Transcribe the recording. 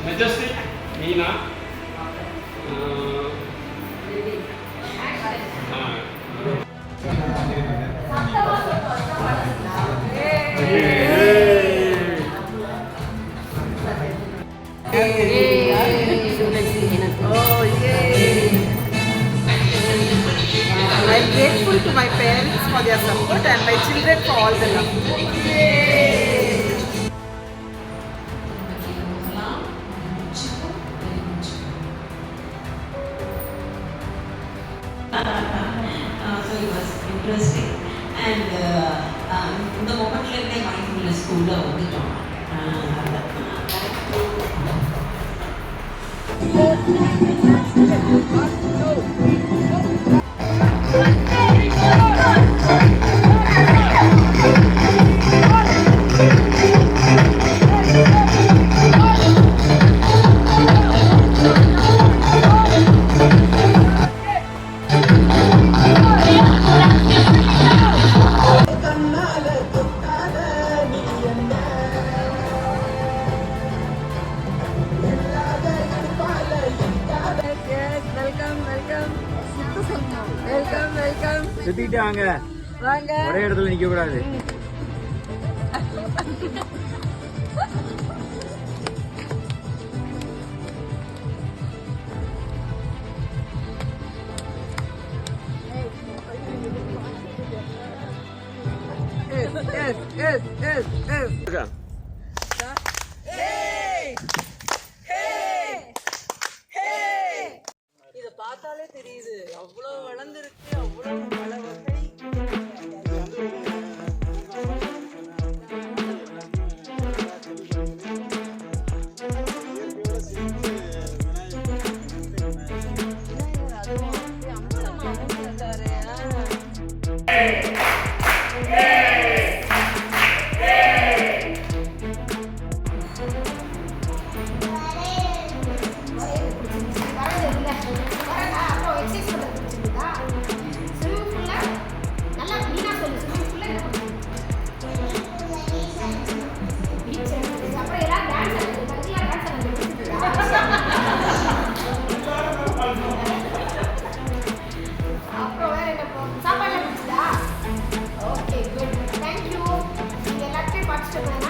Majestic, Meena. I'm grateful to my parents for their support and my children for all the love. Yay! So it was interesting. And the moment like they mindfulness school வந்துட்டோம். சுத்திட்டு வாங்க வாங்க ஒரே இடத்துல நிக்க கூடாது. இத பார்த்தாலே தெரியுது அவ்வளவு வளர்ந்துருக்கு, அவ்வளவு பல வகை. Okay, good. Thank you. நீங்க எல்லாத்தையும் பார்ட்டிசிபேட்